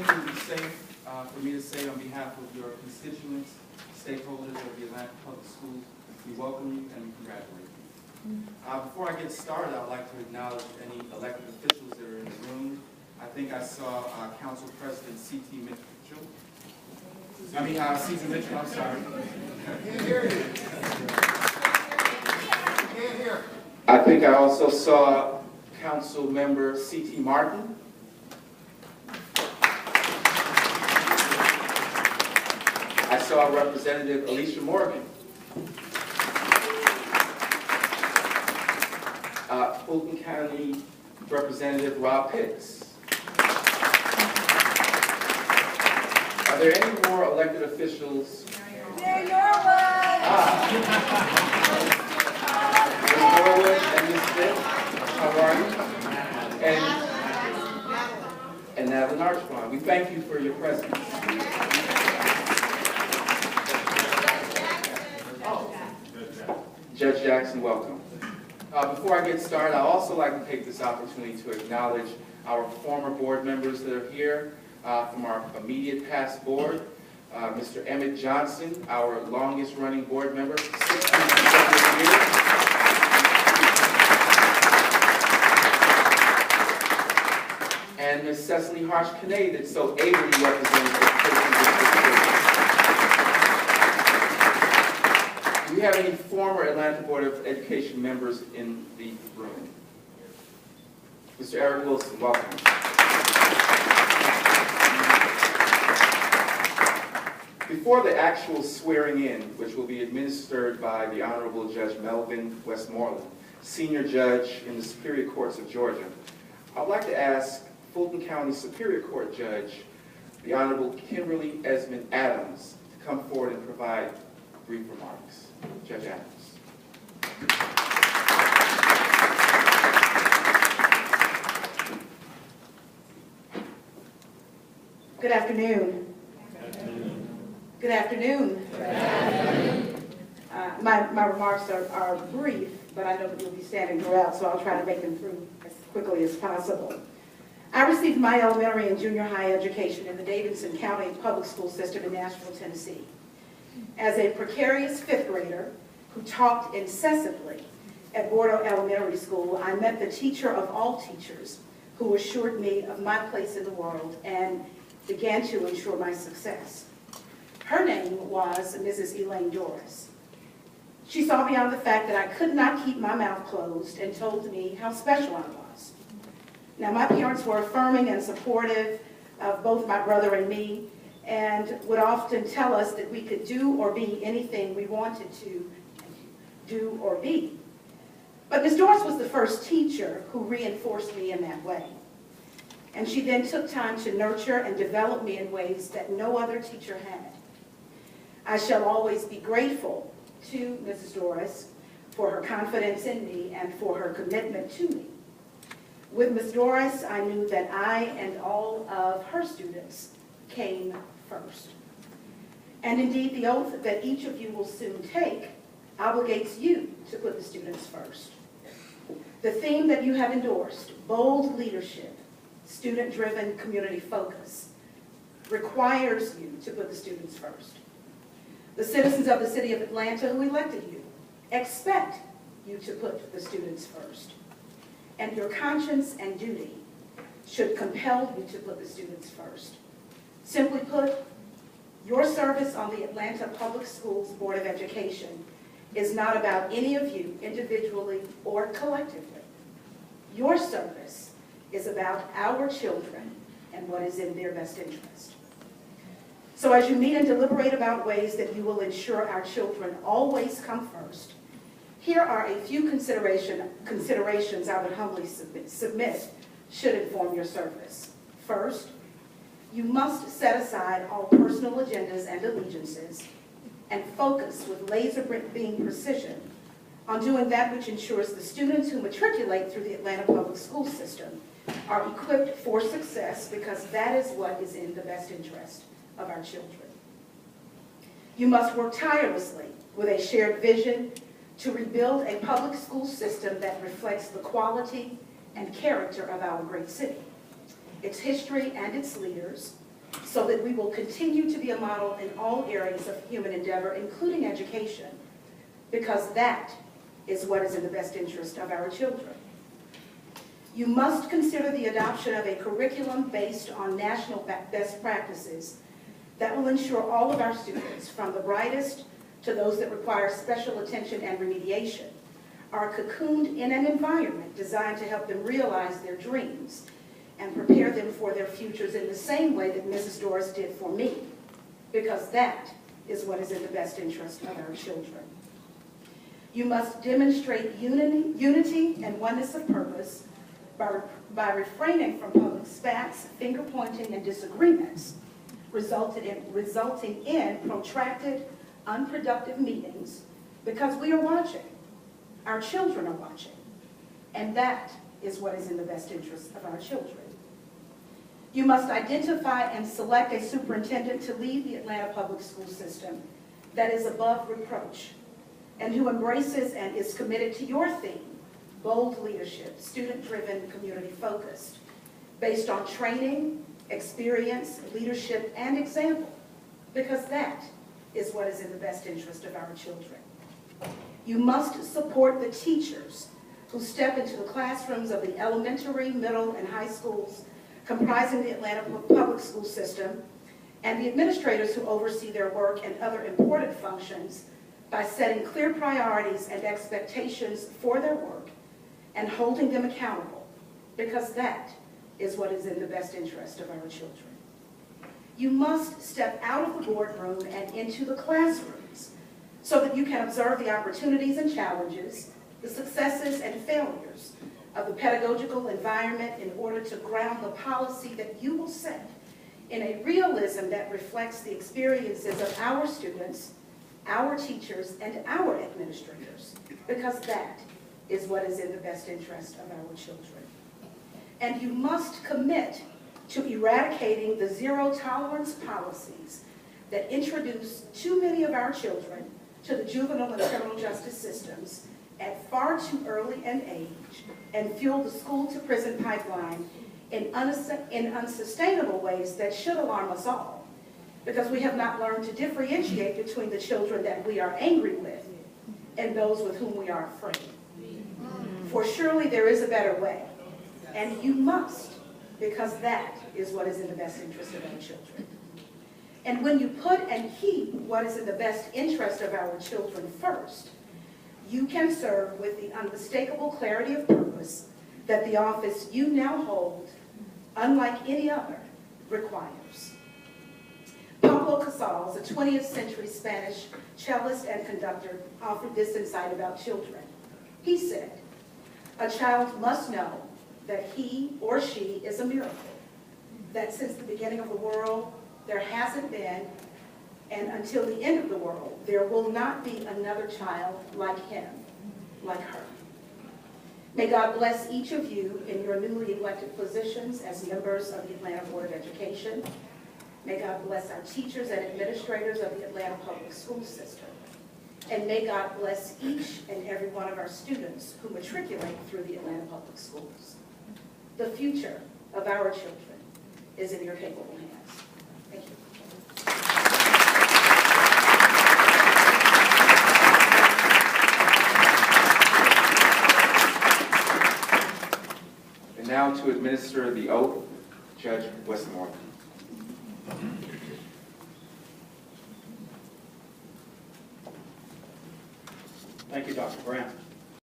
anything would be safe for me to say on behalf of your constituents, stakeholders of the Atlanta Public Schools. We welcome you and we congratulate you. Before I get started, I'd like to acknowledge any elected officials that are in the room. I think I saw Council President C.T. Mitchell. C.T. Mitchell, I'm sorry. Can't hear you. Can't hear. I think I also saw Council Member C.T. Martin. I saw Representative Alicia Morgan. Fulton County Representative Rob Pitts. Are there any more elected officials? Mayor Norwood! Ms. Norwood and Ms. Smith, how are you? And Natalie Archibald. We thank you for your presence. Judge Jackson, welcome. Before I get started, I'd also like to take this opportunity to acknowledge our former board members that are here from our immediate past board. Mr. Emmett Johnson, our longest running board member, 16 consecutive years. And Ms. Cecily Harsh-Kinay, that's so ably represented. Do we have any former Atlanta Board of Education members in the room? Mr. Eric Wilson, welcome. Before the actual swearing in, which will be administered by the Honorable Judge Melvin Westmoreland, Senior Judge in the Superior Courts of Georgia, I'd like to ask Fulton County Superior Court Judge, the Honorable Kimberly Esmond Adams, to come forward and provide brief remarks. Judge Adams. Good afternoon. Good afternoon. My remarks are brief, but I know that you'll be standing throughout, so I'll try to make them through as quickly as possible. I received my elementary and junior high education in the Davidson County Public School System in Nashville, Tennessee. As a precarious fifth grader who talked incessantly at Bordeaux Elementary School, I met the teacher of all teachers who assured me of my place in the world and began to ensure my success. Her name was Mrs. Elaine Doris. She saw beyond the fact that I could not keep my mouth closed and told me how special I was. Now, my parents were affirming and supportive of both my brother and me, and would often tell us that we could do or be anything we wanted to do or be. But Ms. Doris was the first teacher who reinforced me in that way. And she then took time to nurture and develop me in ways that no other teacher had. I shall always be grateful to Mrs. Doris for her confidence in me and for her commitment to me. With Ms. Doris, I knew that I and all of her students came first. And indeed, the oath that each of you will soon take obligates you to put the students first. The theme that you have endorsed, bold leadership, student-driven community focus, requires you to put the students first. The citizens of the city of Atlanta who elected you expect you to put the students first. And your conscience and duty should compel you to put the students first. Simply put, your service on the Atlanta Public Schools Board of Education is not about any of you individually or collectively. Your service is about our children and what is in their best interest. So as you meet and deliberate about ways that you will ensure our children always come first, here are a few considerations I would humbly submit should inform your service. First, you must set aside all personal agendas and allegiances and focus with laser-beam precision on doing that which ensures the students who matriculate through the Atlanta Public School System are equipped for success, because that is what is in the best interest of our children. You must work tirelessly with a shared vision to rebuild a public school system that reflects the quality and character of our great city, its history and its leaders, so that we will continue to be a model in all areas of human endeavor, including education, because that is what is in the best interest of our children. You must consider the adoption of a curriculum based on national best practices that will ensure all of our students, from the brightest to those that require special attention and remediation, are cocooned in an environment designed to help them realize their dreams and prepare them for their futures in the same way that Mrs. Doris did for me, because that is what is in the best interest of our children. You must demonstrate unity and oneness of purpose by refraining from public spats, finger pointing, and disagreements, resulting in protracted, unproductive meetings, because we are watching. Our children are watching. And that is what is in the best interest of our children. You must identify and select a superintendent to lead the Atlanta public school system that is above reproach and who embraces and is committed to your theme, bold leadership, student-driven, community-focused, based on training, experience, leadership, and example, because that is what is in the best interest of our children. You must support the teachers who step into the classrooms of the elementary, middle, and high schools comprising the Atlanta public school system, and the administrators who oversee their work and other important functions by setting clear priorities and expectations for their work and holding them accountable, because that is what is in the best interest of our children. You must step out of the boardroom and into the classrooms so that you can observe the opportunities and challenges, the successes and failures of the pedagogical environment in order to ground the policy that you will set in a realism that reflects the experiences of our students, our teachers, and our administrators, because that is what is in the best interest of our children. And you must commit to eradicating the zero-tolerance policies that introduce too many of our children to the juvenile and criminal justice systems at far too early an age and fuel the school-to-prison pipeline in unsustainable ways that should alarm us all, because we have not learned to differentiate between the children that we are angry with and those with whom we are afraid. For surely there is a better way, and you must, because that is what is in the best interest of our children. And when you put and keep what is in the best interest of our children first, you can serve with the unmistakable clarity of purpose that the office you now hold, unlike any other, requires. Pablo Casals, a 20th century Spanish cellist and conductor, offered this insight about children. He said, "A child must know that he or she is a miracle, that since the beginning of the world, there hasn't been, and until the end of the world, there will not be another child like him, like her." May God bless each of you in your newly elected positions as members of the Atlanta Board of Education. May God bless our teachers and administrators of the Atlanta Public School System. And may God bless each and every one of our students who matriculate through the Atlanta Public Schools. The future of our children is in your capable hands. Thank you. And now to administer the oath, Judge Westmoreland. Thank you, Dr. Brown.